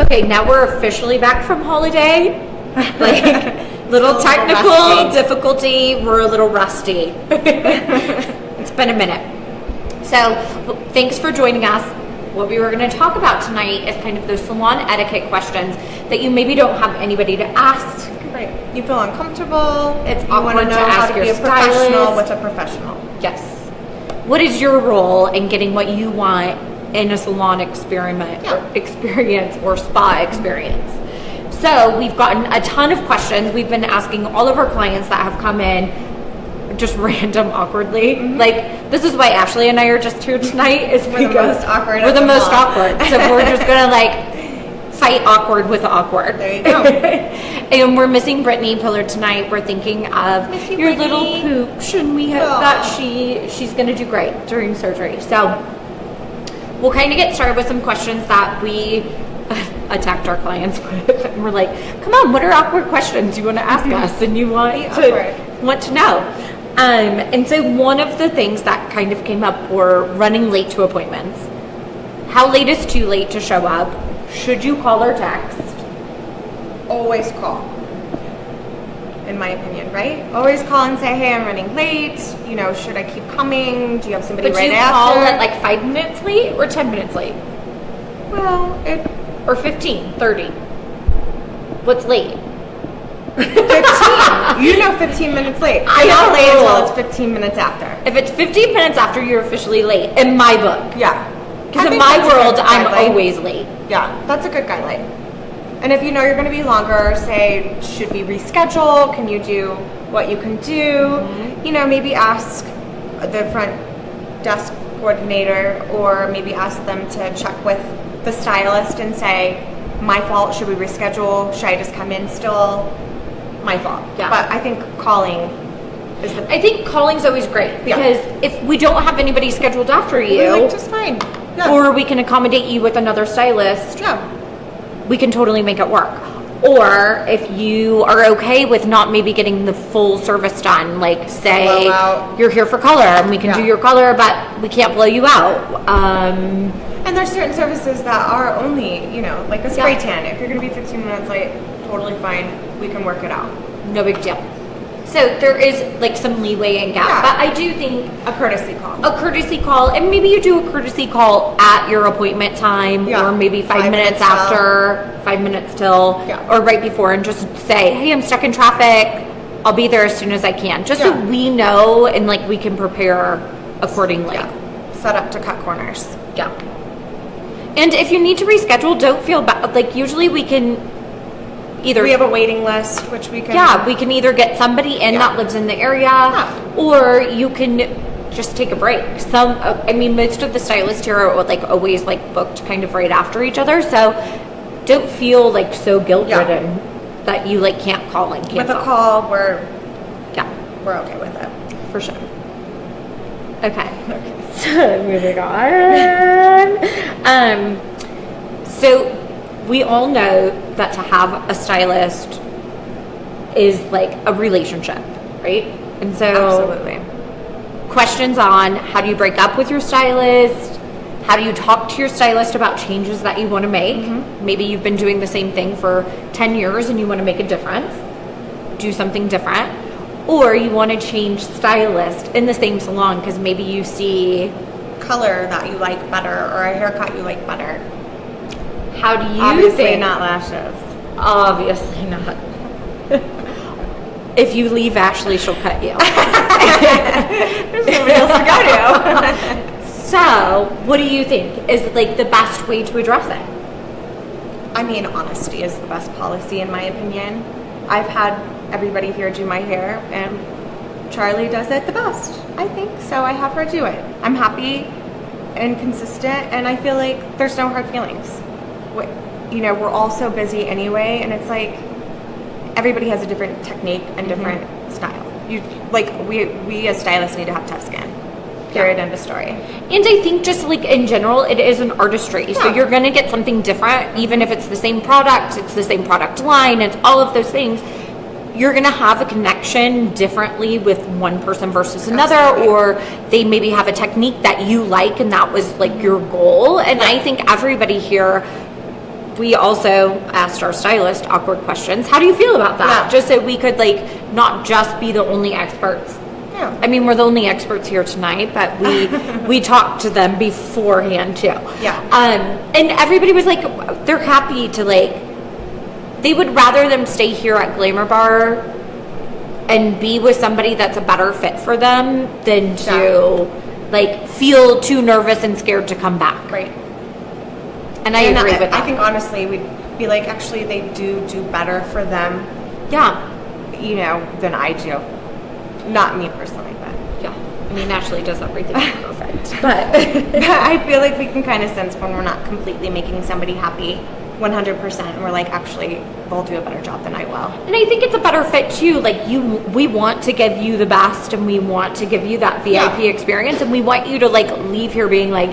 Okay, now we're officially back from holiday. Like, little technical difficulty. We're a little rusty. It's been a minute. So, thanks for joining us. What we were going to talk about tonight is kind of those salon etiquette questions that you maybe don't have anybody to ask. Right. You feel uncomfortable. It's you want to awkward know to how ask to your be a professional stylist. with a professional. Yes. What is your role in getting what you want in a salon experience or spa experience? So we've gotten a ton of questions. We've been asking all of our clients that have come in just random awkwardly. Mm-hmm. Like, this is why Ashley and I are just here tonight, is we're the most awkward. We're the most awkward. So we're just gonna like fight awkward with awkward. There you go. And we're missing Brittany Pillard tonight. We're thinking of your Brittany. little pooch, and we hope that she's gonna do great during surgery. So we'll kind of get started with some questions that we attacked our clients with. And we're like, come on, what are awkward questions you want to ask us and you want to know? And so one of the things that kind of came up were running late to appointments. How late is too late to show up? Should you call or text? Always call, in my opinion, right? Always call and say, hey, I'm running late. You know, should I keep coming? Do you have somebody right after? But you call at like 5 minutes late or 10 minutes late? Well, or 15, 30. What's late? 15. You know 15 minutes late. I'm not late until it's 15 minutes after. If it's 15 minutes after, you're officially late, in my book. Yeah. Because in my world, I'm always late. Yeah, that's a good guideline. And if you know you're going to be longer, say, should we reschedule? Can you do what you can do? Mm-hmm. You know, maybe ask the front desk coordinator, or maybe ask them to check with the stylist and say, my fault, should we reschedule? Should I just come in still? My fault. Yeah. But I think calling is I think calling's always great, because if we don't have anybody scheduled after you, like, just fine. Yeah. Or we can accommodate you with another stylist. Yeah. We can totally make it work. Or if you are okay with not maybe getting the full service done, like say you're here for color and we can do your color, but we can't blow you out. And there's certain services that are only, you know, like a spray tan. If you're going to be 15 minutes late, totally fine. We can work it out. No big deal. So there is like some leeway and gap, but I do think a courtesy call, and maybe you do a courtesy call at your appointment time, or maybe 5 minutes after, 5 minutes till, or right before, and just say, hey, I'm stuck in traffic. I'll be there as soon as I can, just so we know and like we can prepare accordingly. Yeah. Set up to cut corners. Yeah. And if you need to reschedule, don't feel bad. Like, usually we can either... We have a waiting list, which we can... Yeah, we can either get somebody in that lives in the area, or you can just take a break. I mean, most of the stylists here are like always like booked kind of right after each other, so don't feel like so guilt-ridden that you like can't call and cancel. With a call, we're okay with it. For sure. Okay. So moving on. So we all know that to have a stylist is like a relationship, right? And so absolutely. Questions on how do you break up with your stylist? How do you talk to your stylist about changes that you want to make? Mm-hmm. Maybe you've been doing the same thing for 10 years and you want to make a difference. Do something different. Or you want to change stylist in the same salon because maybe you see color that you like better or a haircut you like better. How do you Obviously not lashes. Obviously not. If you leave Ashley, she'll cut you. There's nobody else to go to. So, what do you think is like the best way to address it? I mean, honesty is the best policy in my opinion. I've had everybody here do my hair, and Charlie does it the best, I think, so I have her do it. I'm happy and consistent, and I feel like there's no hard feelings. You know, we're all so busy anyway, and it's like everybody has a different technique and different style. We as stylists need to have tough skin. Period, end of story. And I think just like in general, it is an artistry. So you're going to get something different, even if it's the same product, it's the same product line, it's all of those things. You're going to have a connection differently with one person versus another, or they maybe have a technique that you like and that was like your goal. And I think everybody here we also asked our stylist awkward questions. How do you feel about that? Yeah. Just so we could like not just be the only experts. Yeah. I mean, we're the only experts here tonight, but we talked to them beforehand too. Yeah. And everybody was like, they're happy to like, they would rather them stay here at Glamour Bar and be with somebody that's a better fit for them than to like feel too nervous and scared to come back. Right. And I agree with that. I think honestly we'd be like, actually they do better for them, you know, than I do. Not me personally, but yeah. I mean, Ashley does everything perfect. But I feel like we can kind of sense when we're not completely making somebody happy 100%, and we're like, actually, they'll do a better job than I will. And I think it's a better fit too. Like we want to give you the best, and we want to give you that VIP experience, and we want you to like leave here being like,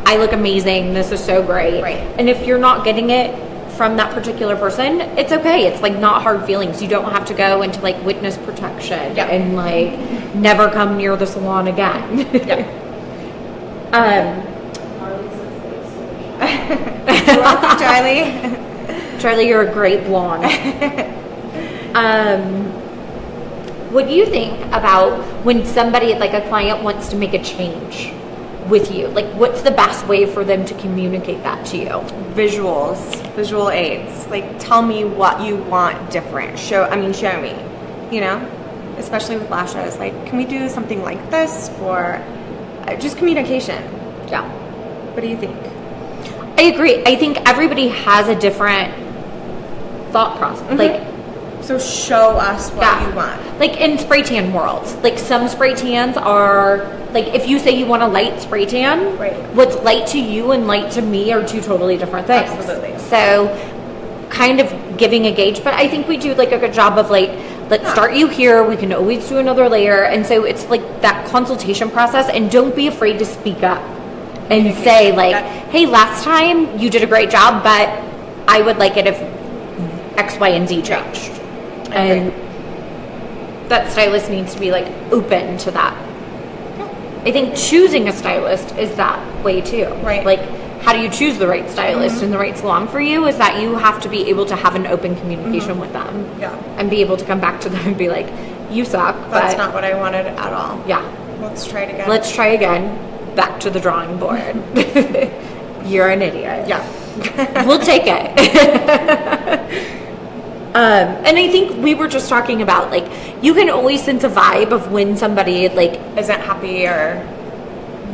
I look amazing. This is so great. Right. And if you're not getting it from that particular person, it's okay. It's like not hard feelings. You don't have to go into like witness protection and like never come near the salon again. You're welcome, Charlie. Charlie, you're a great blonde. What do you think about when somebody, like a client, wants to make a change with you? Like, what's the best way for them to communicate that to you? Visuals, visual aids. Like, tell me what you want different. Show me, you know? Especially with lashes. Like, can we do something like this? Or just communication. Yeah. What do you think? I agree. I think everybody has a different thought process. Like, so show us what you want. Like in spray tan worlds, like some spray tans are like, if you say you want a light spray tan, what's light to you and light to me are two totally different things. Absolutely. So kind of giving a gauge, but I think we do like a good job of like, let's start you here. We can always do another layer. And so it's like that consultation process, and don't be afraid to speak up and say like, hey, last time you did a great job, but I would like it if X, Y, and Z changed. And that stylist needs to be like open to that. I think choosing a stylist is that way too. Right. Like, how do you choose the right stylist and the right salon for you? Is that you have to be able to have an open communication with them. Yeah. And be able to come back to them and be like, you suck. That's not what I wanted at all. Yeah. Let's try it again. Let's try again. Back to the drawing board. You're an idiot. Yeah. We'll take it. And I think we were just talking about, like, you can always sense a vibe of when somebody, like, isn't happy or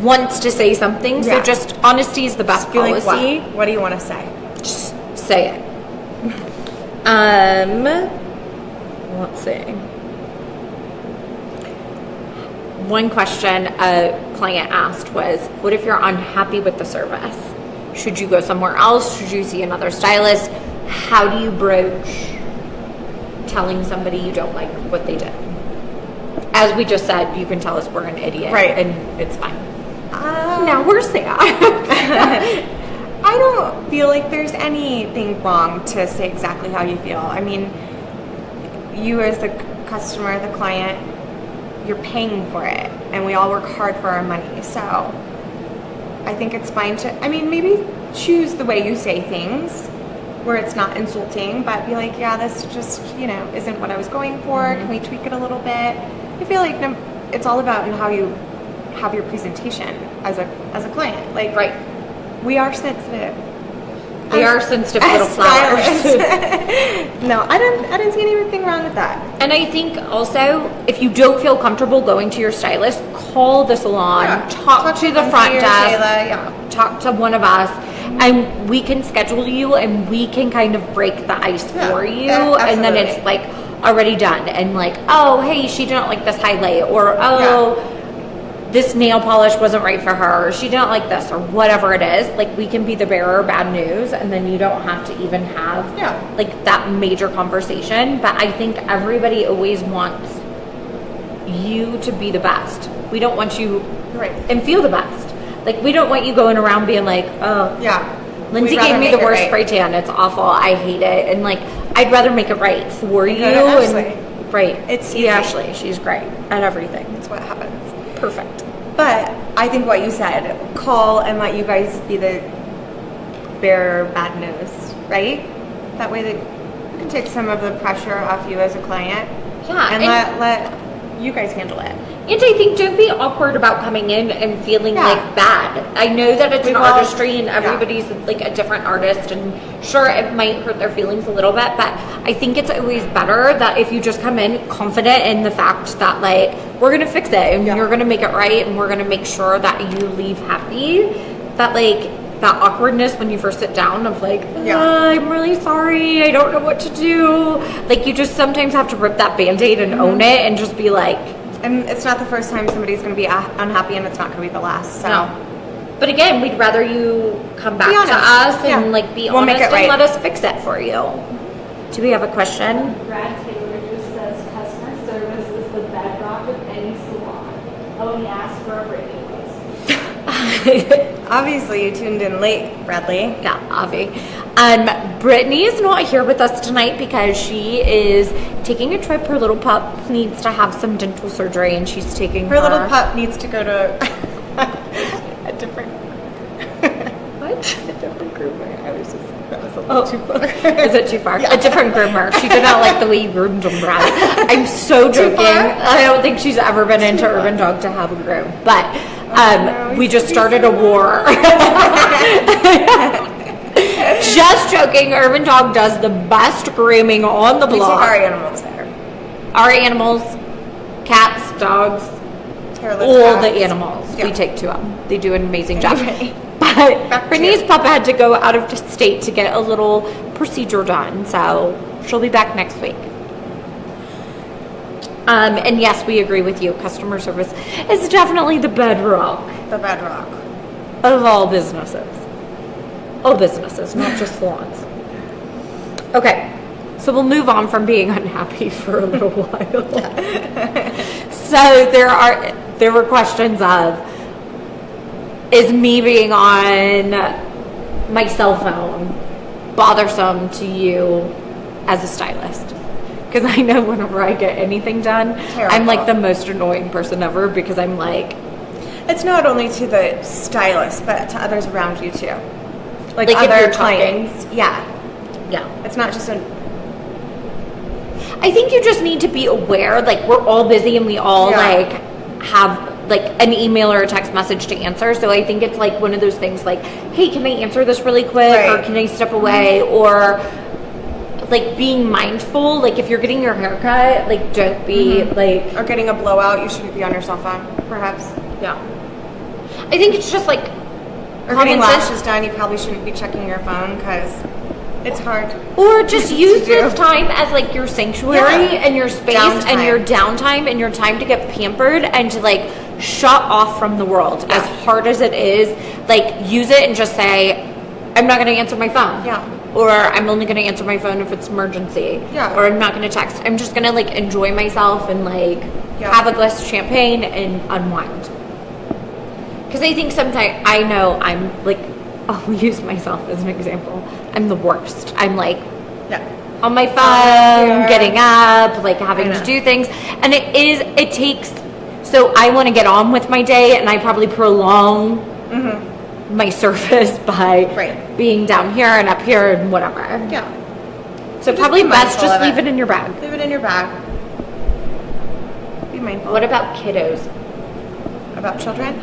wants to say something. So just honesty is the best policy. Like what do you want to say? Just say it. Let's see. One question a client asked was, what if you're unhappy with the service? Should you go somewhere else? Should you see another stylist? How do you broach telling somebody you don't like what they did? As we just said, you can tell us we're an idiot, and it's fine. Now we're sad. I don't feel like there's anything wrong to say exactly how you feel. I mean, you as the customer, the client, you're paying for it, and we all work hard for our money. So I think it's fine to, I mean, maybe choose the way you say things where it's not insulting, but be like, yeah, this just, you know, isn't what I was going for. Can we tweak it a little bit? I feel like it's all about in how you have your presentation as a client. Like, we are sensitive. We are sensitive little flowers. No, I didn't see anything wrong with that. And I think also, if you don't feel comfortable going to your stylist, call the salon, talk to the front desk, talk to one of us, and we can schedule you, and we can kind of break the ice for you, and then it's like already done. And like, oh, hey, she didn't like this highlight, or this nail polish wasn't right for her, or she didn't like this, or whatever it is. Like, we can be the bearer of bad news, and then you don't have to even have like that major conversation. But I think everybody always wants you to be the best. We don't want you and feel the best. Like, we don't want you going around being like, oh Lindsay gave me the worst spray tan, it's awful, I hate it, and like, I'd rather make it right for you. And it's easy. Ashley, she's great at everything. That's what happens. Perfect. But I think what you said, call and let you guys be the bearer of bad news. right? That way that you can take some of the pressure off you as a client. Yeah. And let you guys handle it. And I think don't be awkward about coming in and feeling like bad. I know that it's an artistry and everybody's like a different artist, and sure, it might hurt their feelings a little bit, but I think it's always better that if you just come in confident in the fact that like we're gonna fix it and you're gonna make it right and we're gonna make sure that you leave happy, that like that awkwardness when you first sit down of like, I'm really sorry, I don't know what to do. Like you just sometimes have to rip that Band-Aid and own it and just be like. And it's not the first time somebody's going to be unhappy, and it's not going to be the last. So. No. But again, we'd rather you come back to us and like be honest and let us fix it for you. Do we have a question? Brad Taylor just says customer service is the bedrock of any salon. Oh, and he asked for a rating list. Obviously, you tuned in late, Bradley. Yeah, Avi. Brittany is not here with us tonight because she is taking a trip. Her little pup needs to have some dental surgery, and she's taking her little pup needs to go to a different what? A different groomer. I was just that was a little too far. Is it too far? Yeah. A different groomer. She did not like the way you groomed them, Brad. I'm so joking. I don't think she's ever been into Urban Dog to have a groom, but we just started a war. Just joking. Urban Dog does the best grooming on the block. We take our animals there. Our animals, cats, dogs, all the animals. Yeah. We take to them. They do an amazing job. But Brittany's pup had to go out of state to get a little procedure done, so she'll be back next week. And yes, we agree with you. Customer service is definitely the bedrock. The bedrock. Of all businesses. All businesses, not just salons. Okay, so we'll move on from being unhappy for a little while. So there were questions of, is me being on my cell phone bothersome to you as a stylist? Because I know whenever I get anything done, I'm like the most annoying person ever because I'm like... It's not only to the stylist, but to others around you too. Like other clients. Yeah. It's not just I think you just need to be aware, like we're all busy and we all like have like an email or a text message to answer. So I think it's like one of those things like, hey, can I answer this really quick? Or can I step away? Or like being mindful, like if you're getting your hair cut, like don't be like... Or getting a blowout, you shouldn't be on your cell phone, perhaps. Yeah. I think it's just like... Or getting lashes done, you probably shouldn't be checking your phone because it's hard. Or just use this time as like your sanctuary and your space and your downtime and your time to get pampered and to like shut off from the world. As hard as it is, like use it and just say, I'm not going to answer my phone. Or I'm only going to answer my phone if it's emergency. Or I'm not going to text. I'm just going to like enjoy myself and like have a glass of champagne and unwind. Because I think sometimes, I know I'm like, I'll use myself as an example. I'm the worst. I'm like on my phone, getting up, like having to do things. And it takes, so I want to get on with my day and I probably prolong my service by being down here and up here and whatever. So probably best just leave it in your bag. Leave it in your bag. Be mindful. What about kiddos? About children?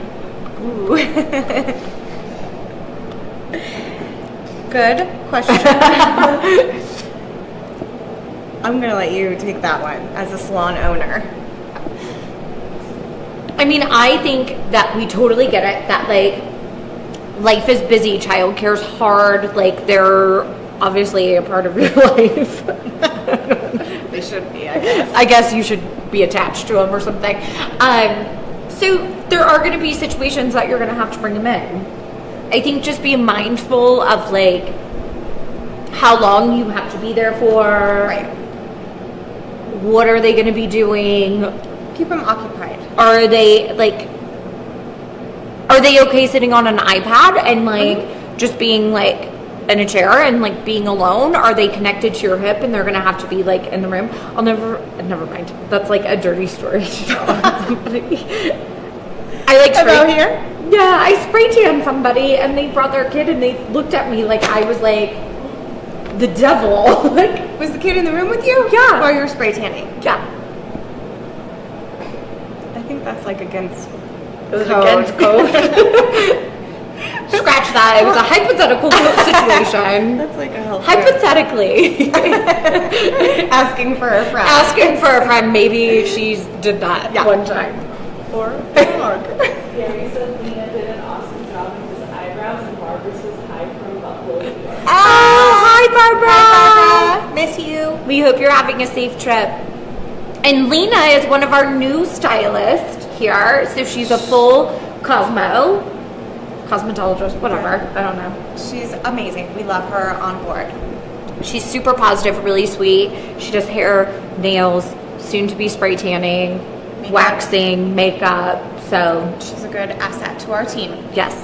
Ooh. Good question. I'm going to let you take that one as a salon owner. I mean, I think that we totally get it, that like life is busy, childcare's hard, like they're obviously a part of your life. They should be, I guess. I guess you should be attached to them or something. So there are going to be situations that you're going to have to bring them in. I think just be mindful of like how long you have to be there for. What are they going to be doing? Keep them occupied. Are they okay sitting on an iPad and like just being like in a chair and like being alone? Are they connected to your hip and they're gonna have to be like in the room? Never mind. That's like a dirty story to tell somebody. I like about here? Yeah, I spray tanned somebody and they brought their kid and they looked at me like I was like the devil. Like, Was the kid in the room with you? Yeah. While you were spray tanning? yeah. I think that's like against It was code. against code. Scratch that. It was a hypothetical situation. That's like a health Hypothetically. asking for a friend. Asking for a friend, maybe she did that one time. Or Gary said Lena did an awesome job with his eyebrows and Barbara's was high from Buffalo, New York. Oh, hi, Barbara. Hi, Barbara. Miss you. We hope you're having a safe trip. And Lena is one of our new stylists here. So she's a full cosmetologist, whatever. I don't know. She's amazing. We love her on board. She's super positive, really sweet. She does hair, nails, soon to be spray tanning, waxing, makeup. So She's a good asset to our team. yes,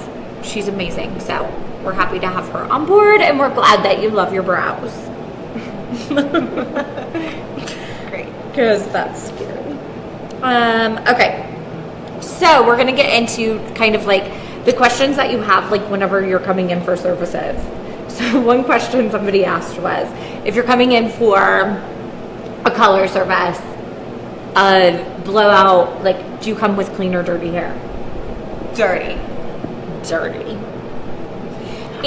she's amazing. So we're happy to have her on board, and we're glad that you love your brows. Great. Because that's scary. Okay. So we're gonna get into kind of like the questions that you have like whenever you're coming in for services. So one question somebody asked was, if you're coming in for a color service, a blowout, like, do you come with clean or dirty hair? Dirty. Dirty.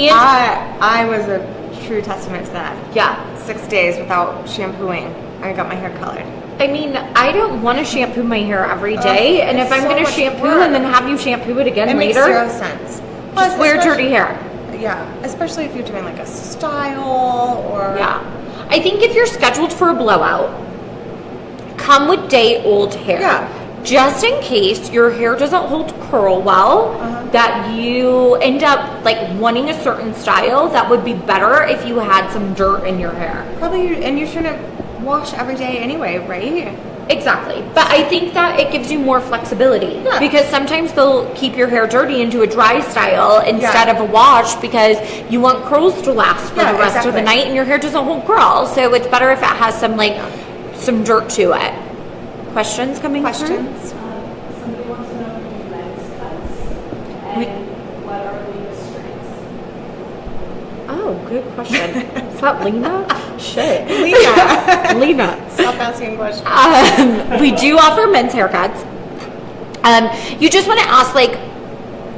And I was a true testament to that. yeah. 6 days without shampooing. I got my hair colored. I mean, I don't want to shampoo my hair every day, and if it's I'm so going to much shampoo work. and then have you shampoo it again It makes later, zero sense. just wear dirty hair. Yeah, especially if you're doing like a style or Yeah. I think if you're scheduled for a blowout, come with day-old hair. Yeah. Just in case your hair doesn't hold curl well, that you end up like wanting a certain style that would be better if you had some dirt in your hair. probably, and you shouldn't wash every day anyway, right? Exactly. But I think that it gives you more flexibility Yeah. because sometimes they'll keep your hair dirty into a dry style instead of a wash because you want curls to last for Yeah, the rest of the exactly. night and your hair doesn't hold curl. So it's better if it has some like some dirt to it. Questions coming through? Questions? Somebody wants to know if you do men's cuts and what are Lena's strengths. Oh, good question. Is that Lena? Shit. Lena. Lena. Stop asking questions. We do offer men's haircuts. You just want to ask like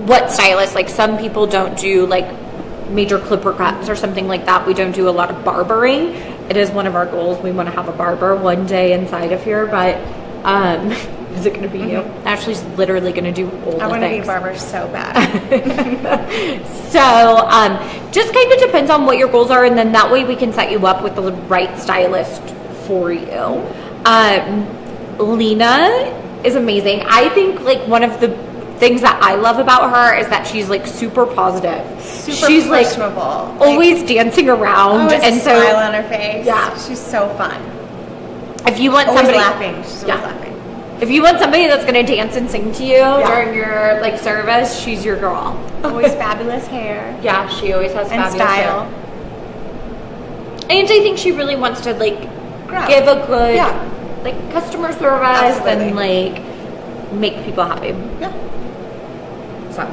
what stylist. Like some people don't do like major clipper cuts or something like that. We don't do a lot of barbering. It is one of our goals. We want to have a barber one day inside of here, but is it going to be you? Ashley's literally going to do all the I want to be a things. barber so bad. So just kind of depends on what your goals are, and then that way we can set you up with the right stylist for you. Lena is amazing. I think like one of the things that I love about her is that she's like super positive. She's like personable. always dancing around, always and a so smile on her face. Yeah. She's so fun. if you want Always somebody laughing. She's Yeah. always laughing. if you want somebody that's going to dance and sing to you during your like service, she's your girl. Always fabulous hair Yeah, she always has and fabulous style. hair. And I think she really wants to like Grow. give a good Yeah. like customer service Absolutely. and like make people happy. Yeah. So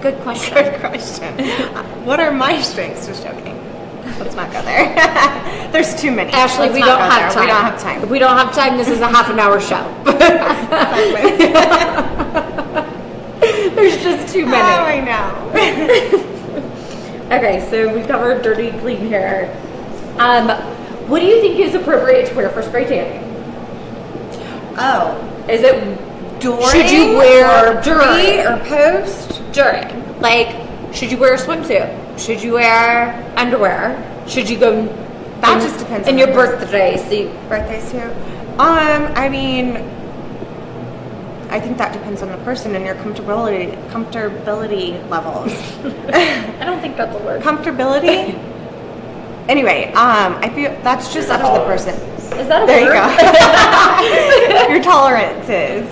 good question. Good question. What are my strengths? Just joking. Let's not go there. There's too many. Ashley, Let's we not don't go have there. time. We don't have time. We don't have time. This is a half an hour show. There's just too Oh, many. I know. Okay, so we covered dirty, clean hair. What do you think is appropriate to wear for spray tanning? Oh. Is it During should you wear or during pre or post? during? Like, should you wear a swimsuit? Should you wear underwear? Should you go? That just depends on on your the person. birthday. See, Birthday suit? I mean, I think that depends on the person and your comfortability levels. I don't think that's a word. Comfortability? Anyway, I feel that's just up to the person. Is that a There word? you go. Your tolerances.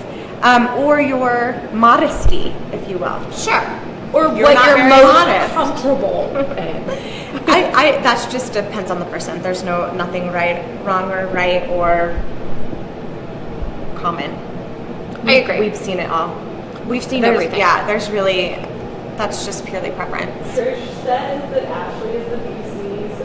Or your modesty, if you will. Sure. Or You're what not you're very most modest. comfortable in. That's just depends on the person. There's nothing wrong or right or common. I agree. We've seen it all. We've seen There's- everything. Yeah, that's just purely preference. Trish says that Ashley is the bee's knees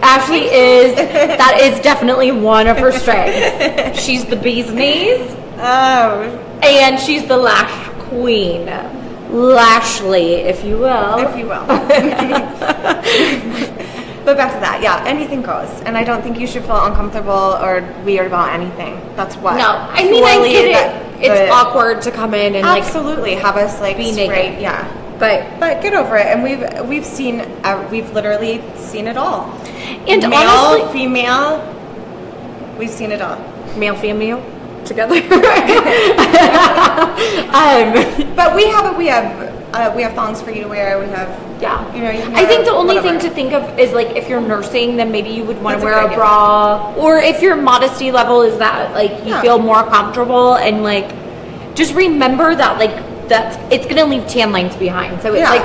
Ashley that is definitely one of her strengths. She's the bee's knees. Oh. And she's the lash queen. Lashley, if you will. If you will. But back to that, yeah, anything goes. And I don't think you should feel uncomfortable or weird about anything. That's what. No, I mean, I get it. It's awkward to come in and absolutely have us be naked. Yeah. But get over it. And we've literally seen it all. And male, honestly, female, we've seen it all. Male, female, together. But we have thongs for you to wear. We have, yeah. You know, you can I think the only whatever. thing to think of is like if you're nursing, then maybe you would want to wear a bra, or if your modesty level is that like you feel more comfortable, and like just remember that like it's gonna leave tan lines behind. So it's like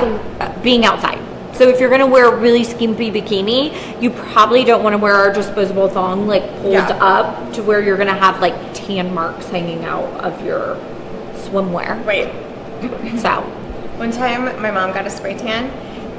being outside. So if you're gonna wear a really skimpy bikini, you probably don't want to wear a disposable thong like pulled up to where you're gonna have like tan marks hanging out of your swimwear. Wait. So one time my mom got a spray tan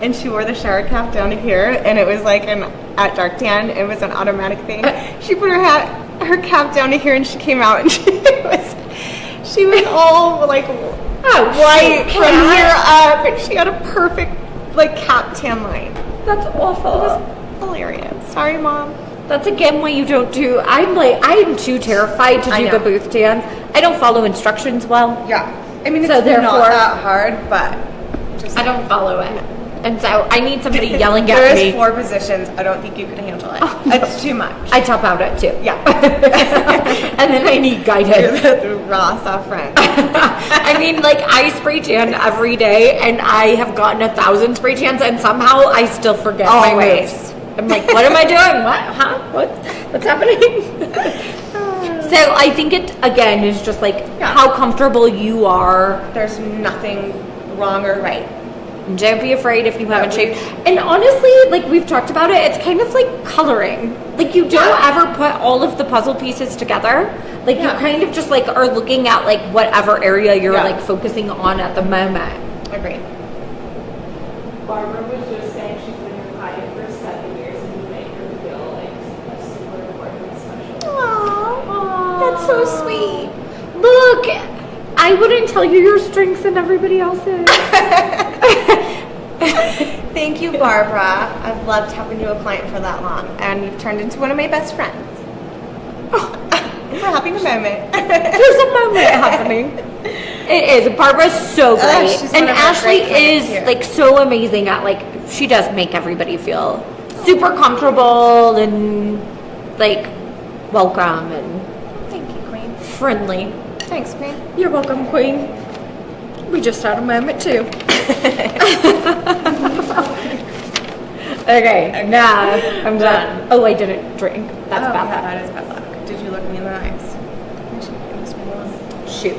and she wore the shower cap down to here, and it was like at dark tan. It was an automatic thing. She put her cap down to here, and she came out and she was all like white from here up, and she had a perfect like cap tan line. That's awful. It was hilarious. Sorry, Mom. That's again why you don't do. I am too terrified to do the booth tans. I don't follow instructions well. Yeah, I mean, it's so therefore, not that hard, but I don't follow it, and so I need somebody yelling at me. There's 4 positions. I don't think you could handle it. It's too much. I top out at 2. Yeah, and then I need guidance. You're the raw soft friend. I mean, like I spray tan every day, and I have gotten 1,000 spray tans, and somehow I still forget my moves. I'm like, what am I doing? What? Huh? What's happening? So I think it again is just like how comfortable you are. There's nothing wrong or right. Don't be afraid if you haven't shaved. And honestly, like we've talked about it, it's kind of like coloring. Like you don't ever put all of the puzzle pieces together. Like you kind of just like are looking at like whatever area you're like focusing on at the moment. Agreed. Barbara was just saying she's been your client for 7 years, and you make her feel like a super important and special. Aww, that's so sweet. Look, I wouldn't tell you your strengths and everybody else's. Thank you, Barbara. I've loved having you a client for that long, and you've turned into one of my best friends. We're having a moment. There's a moment happening. It is. Barbara's so great, and Ashley is like so amazing at like she does make everybody feel super comfortable and like welcome and thank you, Queen. Friendly. Thanks, Queen. You're welcome, Queen. We just had a moment too. Okay, now I'm done. Oh, I didn't drink. That's bad luck. That is bad luck. Did you look me in the eyes? Shoot.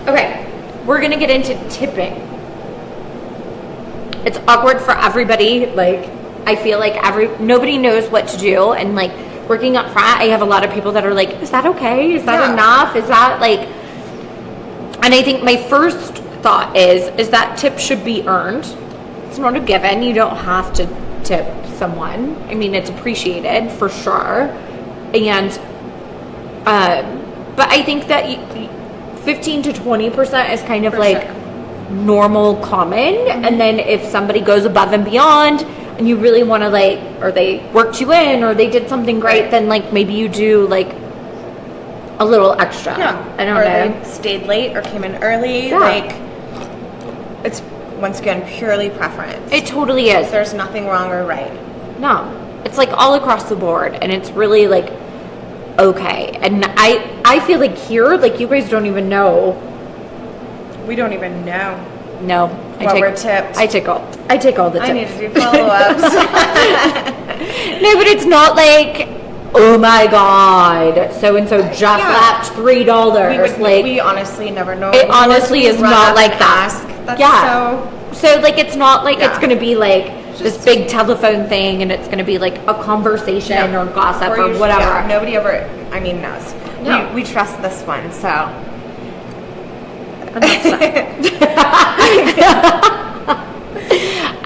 Okay, we're gonna get into tipping. It's awkward for everybody. Like, I feel like nobody knows what to do, and like working up front, I have a lot of people that are like, "Is that okay? Is that enough? Is that like?" And I think my first thought is that tip should be earned. It's not a given. You don't have to tip someone. I mean, it's appreciated for sure, and but I think that 15 to 20% is kind of for like normal, common, and then if somebody goes above and beyond, and you really want to like, or they worked you in, or they did something great, then like maybe you do like a little extra. Yeah, I don't or know. They stayed late or came in early. Yeah. Like, it's once again purely preference. It totally is. There's nothing wrong or right. No, it's like all across the board, and it's really like okay. And I feel like here, like you guys don't even know. We don't even know. No, we're tipped. I take all the tips. I need to do follow-ups. No, but it's not like, oh my god, so and so just left $3. We honestly never know. It honestly is not like that. That's so like it's not like it's gonna be like this big telephone thing, and it's gonna be like a conversation or gossip or whatever. Yeah, nobody ever, knows. No. We trust this one, so.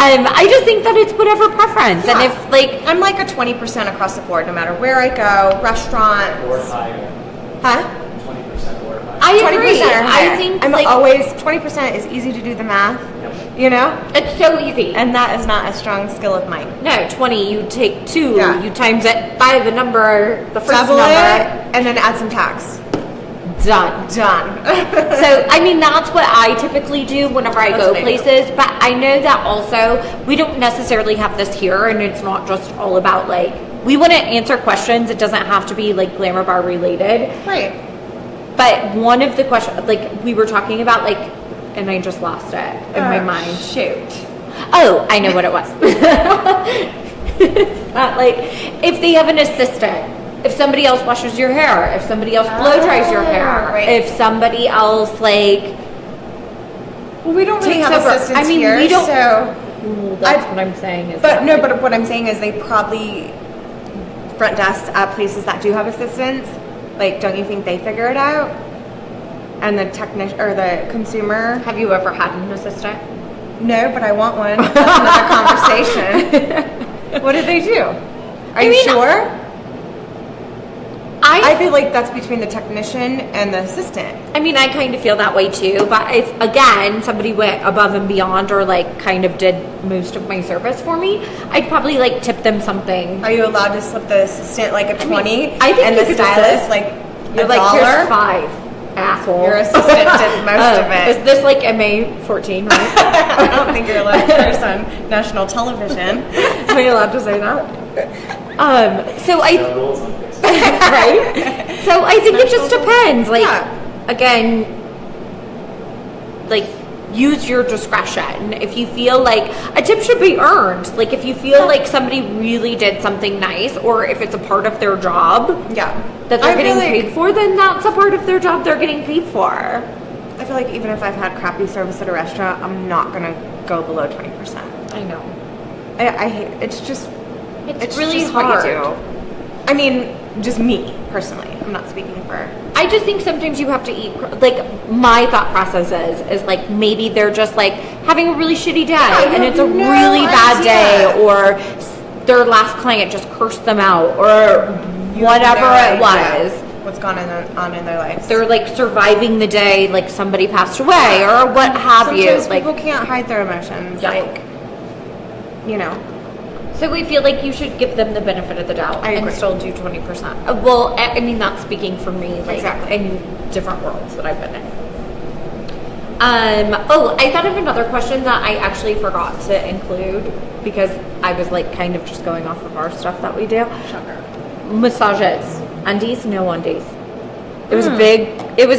I just think that it's whatever preference. Yeah. And if, like... I'm like a 20% across the board, no matter where I go, restaurant. Or higher. Huh? 20% or higher. I agree. 20% or higher. I think, I'm like... always, 20% is easy to do the math, you know? It's so easy. And that is not a strong skill of mine. No, 20, you take 2, you times it by the number, the first Double number. it, and then add some tax. Done. So, I mean, that's what I typically do whenever I go places. But I know that also, we don't necessarily have this here, and it's not just all about, like, we want to answer questions. It doesn't have to be, like, Glamour Bar related. Right. But one of the questions, like, we were talking about, like, and I just lost it in my mind. Shoot. Oh, I know what it was. It's not like, if they have an assistant, if somebody else washes your hair, if somebody else blow dries your hair, right. if somebody else, like... Well, we don't really takes have over. assistants I mean, here, we don't... so... Well, that's what I'm saying. Is But that, no, like, but what I'm saying is they probably front desks at places that do have assistants. Like, don't you think they figure it out? And the technician or the consumer. Have you ever had an assistant? No, but I want one. That's another conversation. What did they do? Are you sure? I feel like that's between the technician and the assistant. I mean, I kind of feel that way too. But if, again, somebody went above and beyond or, like, kind of did most of my service for me, I'd probably, like, tip them something. Are you allowed to slip the assistant like a 20? I think and you the could stylist assist. like You're a like, dollar? here's 5, asshole. Your assistant did most of it. Is this like MA 14, right? I don't think you're allowed to curse on national television. Am I allowed to say that? So I... No rules on this. Right? So I think it just depends. Like, again, like, use your discretion. If you feel like a tip should be earned, like if you feel like somebody really did something nice, or if it's a part of their job that they're getting paid for, then that's a part of their job they're getting paid for. I feel like even if I've had crappy service at a restaurant, I'm not gonna go below 20%. I know. I hate it's just It's really just hard. what you do. I mean, just me personally. I'm not speaking for. I just think sometimes you have to eat, like, my thought process is like, maybe they're just like having a really shitty day and it's a really bad day, or their last client just cursed them out, or whatever it was. What's gone on in their lives. They're like surviving the day, like somebody passed away or what have you. Sometimes Like, people can't hide their emotions. Yeah. Like, you know. so we feel like you should give them the benefit of the doubt I and agree. still do 20%. Well, I mean, that's speaking for me, like, Exactly. in different worlds that I've been in. Oh, I thought of another question that I actually forgot to include because I was like kind of just going off of our stuff that we do. Shocker. Massages, undies, no undies. It was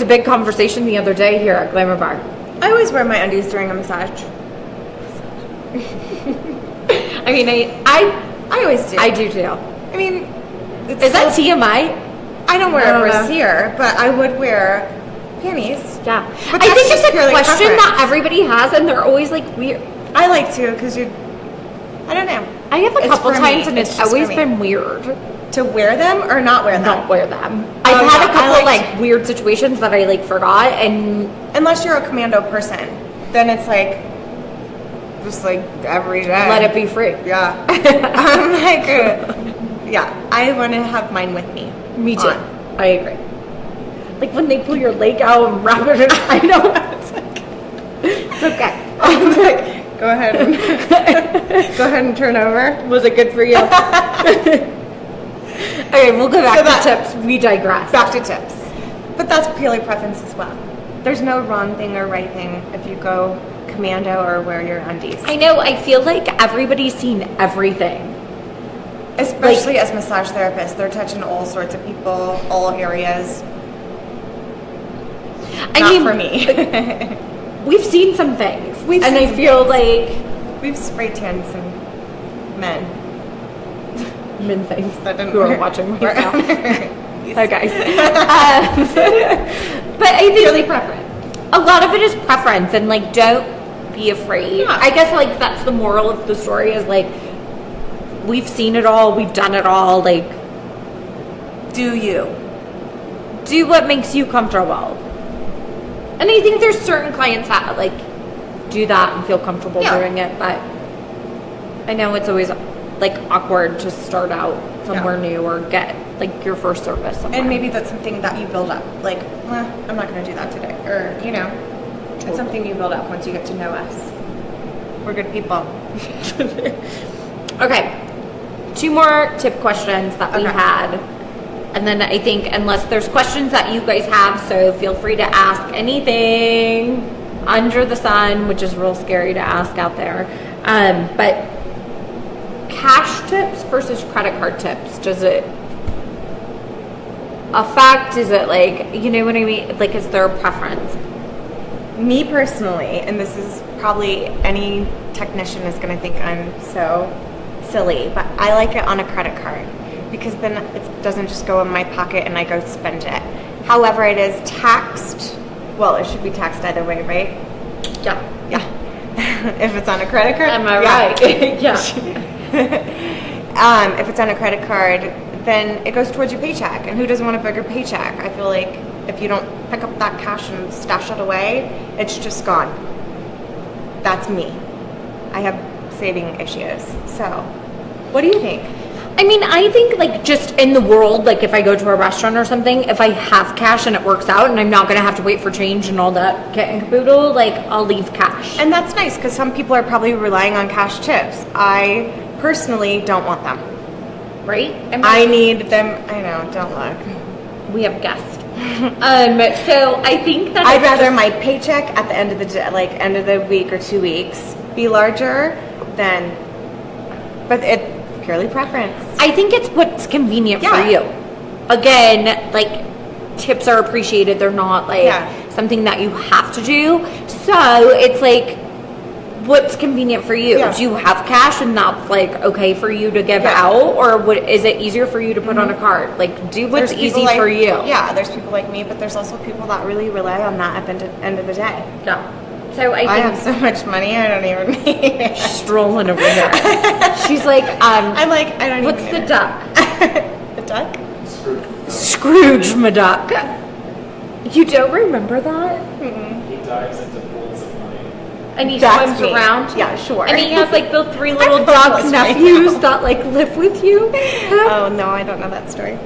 a big conversation the other day here at Glamour Bar. I always wear my undies during a massage. I mean, I always do. I do too. I mean, Is that TMI? I don't wear I a don't know. brassiere, but I would wear panties. Yeah. But I that's think just it's a purely question preference. that everybody has, and they're always like weird. I like to because I don't know. I have a It's couple for times, me. and it's just for always me. been weird. To wear them or not wear them. Not wear them. I've had a yeah, I couple like like weird situations that I like forgot, and Unless you're a commando person, then it's like just like every day. let it be free. Yeah. I'm like, yeah. I want to have mine with me. Me too. On. I agree. Like when they pull your leg out and wrap it in. I know. It's like, it's okay. I'm like, go ahead and turn over. Was it good for you? Okay, we'll go back to tips. We digress. Back to tips. But that's purely preference as well. There's no wrong thing or right thing if you go commando or wear your undies. I know. I feel like everybody's seen everything. Especially as massage therapists, they're touching all sorts of people, all areas. Not for me. We've seen some things. We've and seen I some feel things. like We've spray tanned some men. men things That didn't who are work. watching right now. Yes. Hi guys. But I think Purely preference. a lot of it is preference, and like don't be afraid. Yeah. I guess like that's the moral of the story is like we've seen it all, we've done it all, like Do you? do what makes you comfortable. And I think there's certain clients that like do that and feel comfortable Yeah. doing it, but I know it's always like awkward to start out somewhere new or get like your first service somewhere. And maybe that's something that you build up. Like, I'm not going to do that today. Or, you know, it's something you build up once you get to know us. We're good people. Okay. 2 more tip questions that we had. And then I think unless there's questions that you guys have, so feel free to ask anything under the sun, which is real scary to ask out there. But cash tips versus credit card tips, does it affect? Is it like, you know what I mean? Like, is there a preference? Me personally, and this is probably any technician is going to think I'm so silly, but I like it on a credit card because then it doesn't just go in my pocket and I go spend it. However, it is taxed. Well, it should be taxed either way, right? Yeah. If it's on a credit card. Am I right? Yeah. If it's on a credit card, then it goes towards your paycheck. And who doesn't want a bigger paycheck? I feel like if you don't pick up that cash and stash it away, it's just gone. That's me. I have saving issues. So, what do you think? I mean, I think like just in the world, like if I go to a restaurant or something, if I have cash and it works out and I'm not going to have to wait for change and all that kit and caboodle, like I'll leave cash. And that's nice because some people are probably relying on cash tips. I personally don't want them. Right? I need them. I know, don't look. We have guests. So I think that I'd rather my paycheck at the end of the day, like end of the week or 2 weeks, be larger than, but it purely preference. I think it's what's convenient for you. Again, like tips are appreciated. They're not like something that you have to do. So it's like, what's convenient for you? Do you have cash and that's like okay for you to give out, or is it easier for you to put on a card? Like, do what's easy for you. Yeah, there's people like me, but there's also people that really rely on that at the end of the day. Yeah. So I have so much money, I don't even need it. Strolling over here. She's like, I'm like, I don't. What's the duck? The duck? Scrooge McDuck. You don't remember that? He dives into pools of money. And he swims around? Yeah, sure. And he has like the 3 little dog nephews that like live with you? Oh, no, I don't know that story.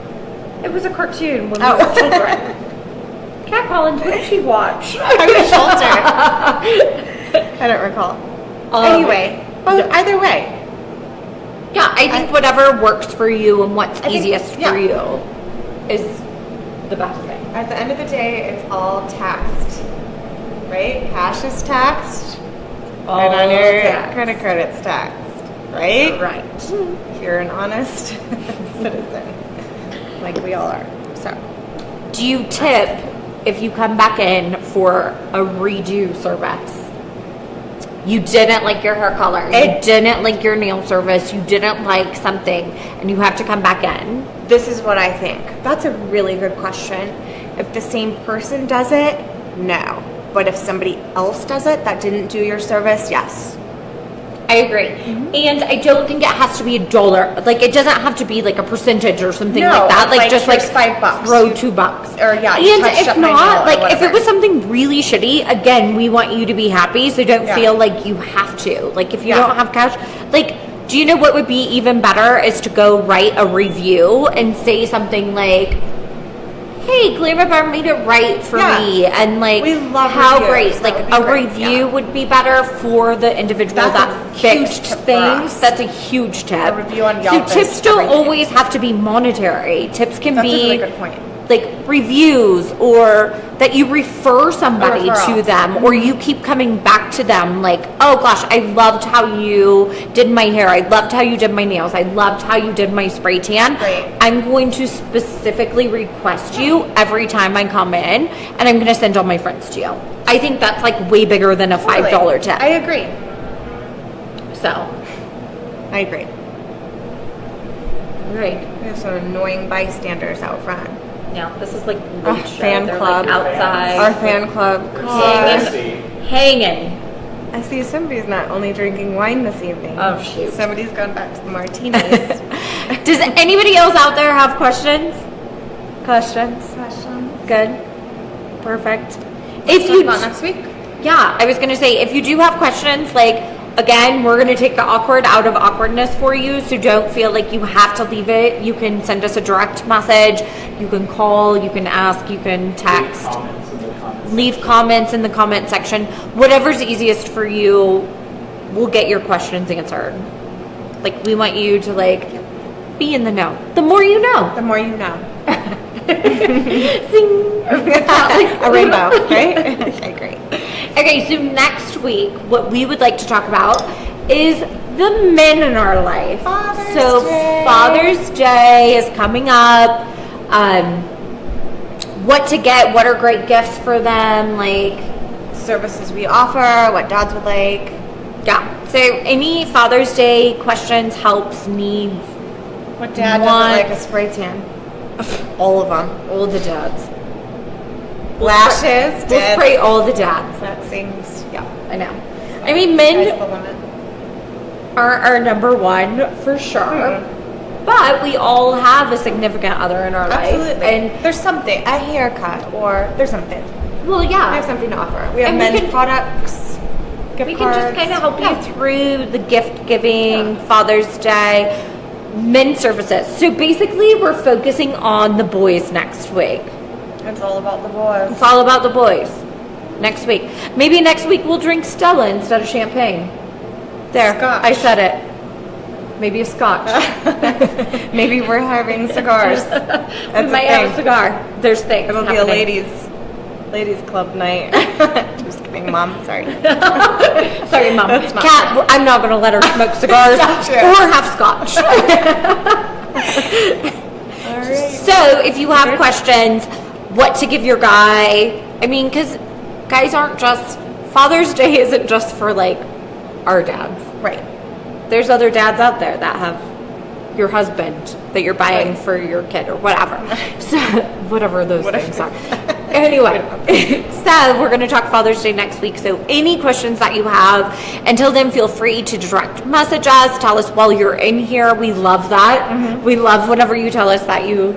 It was a cartoon when we were children. Cat Collins, what did she watch? I'm a shelter. I don't recall. Anyway, either way. Yeah, I think whatever works for you and what's easiest for you is the best thing. At the end of the day, it's all taxed, right? Cash is taxed, and on your credit card it's taxed, right? Right. If you're an honest citizen, like we all are. So, do you tip if you come back in for a redo service? You didn't like your hair color, you didn't like your nail service, you didn't like something, and you have to come back in. This is what I think. That's a really good question. If the same person does it, no. But if somebody else does it that didn't do your service, yes. I agree. And I don't think it has to be $1. Like, it doesn't have to be like a percentage or something like that. Like just like $5. Throw $2. Or and if not, like if it was something really shitty, again, we want you to be happy, so don't feel like you have to. Like if you don't have cash, like, do you know what would be even better is to go write a review and say something like, hey, Glamour Bar made it right for me, and like, we love how reviews. great. Like a review would be better for the individual that fixed things. That's a huge tip. A review on Yelp. So tips don't always have to be monetary. Tips can be a really good point. Like reviews, or that you refer somebody to them, or you keep coming back to them like, oh gosh, I loved how you did my hair, I loved how you did my nails, I loved how you did my spray tan. I'm going to specifically request you every time I come in, and I'm going to send all my friends to you. I think that's like way bigger than a $5 tip. I agree. So I agree. Right. We have some annoying bystanders out front. Yeah, this is like Our fan club. Like outside. Our fan club. Hanging. I see somebody's not only drinking wine this evening. Oh, shoot. Somebody's gone back to the martinis. Does anybody else out there have questions? Questions? Good. Perfect. If you next week? Yeah, I was going to say, if you do have questions, like, Again, we're going to take the awkward out of awkwardness for you, so don't feel like you have to leave it. You can send us a direct message, you can call, you can ask, you can text. Leave comments in the comment section. Whatever's easiest for you, we'll get your questions answered. Like, we want you to, like, be in the know. The more you know. The more you know. Zing. A rainbow, right? Okay, great. Okay, so next week, what we would like to talk about is the men in our life. Father's Day. Father's Day is coming up. What to get, what are great gifts for them, like Services we offer, what dads would like. yeah. So any Father's Day questions, helps, needs, What dad doesn't like a spray tan? All of them. all the dads. Lashes, We'll dips. spray all the dads. That seems, yeah. I know. I mean, Sky's men the limit. are our number one for sure. But we all have a significant other in our life. Absolutely. And there's something, a haircut, or there's something. well, We have yeah. something to offer. We have And we men's can- products, gift We can just cards. kind of help Yeah. you through the gift giving, Father's Day, men's services. So basically, we're focusing on the boys next week. It's all about the boys. It's all about the boys next week. Maybe next week we'll drink Stella instead of champagne. There, Scotch. I said it. Maybe a scotch. Maybe we're having cigars. We That's might a have a thing. cigar. There's things. It'll be a happening. ladies club night. Just kidding, Mom. Sorry. Sorry, Mom. That's not Kat, I'm not going to let her smoke cigars Not true. or have scotch. All right. So, if you have questions, what to give your guy, I mean, because guys aren't just, Father's Day isn't just for like our dads. Right. There's other dads out there that have your husband that you're buying for your kid or whatever. So, whatever those things are. Anyway, so we're going to talk Father's Day next week. So any questions that you have, until then, feel free to direct message us. Tell us while you're in here. We love that. We love whenever you tell us that you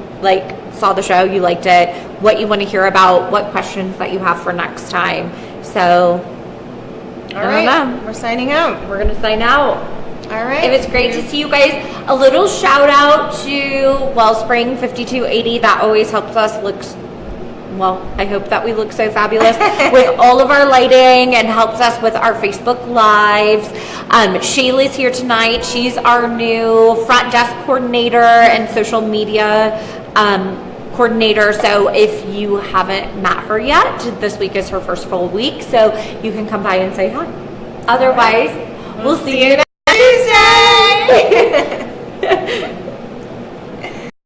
saw the show, you liked it, what you want to hear about, what questions that you have for next time. So, All right. know. We're signing out. We're going to sign out. All right. It was great to see you guys. A little shout out to Wellspring 5280. That always helps us look, well, I hope that we look so fabulous with all of our lighting and helps us with our Facebook Lives. Shayla's here tonight. She's our new front desk coordinator and social media coordinator. So if you haven't met her yet, this week is her first full week. So you can come by and say hi. Otherwise, we'll see you next Tuesday.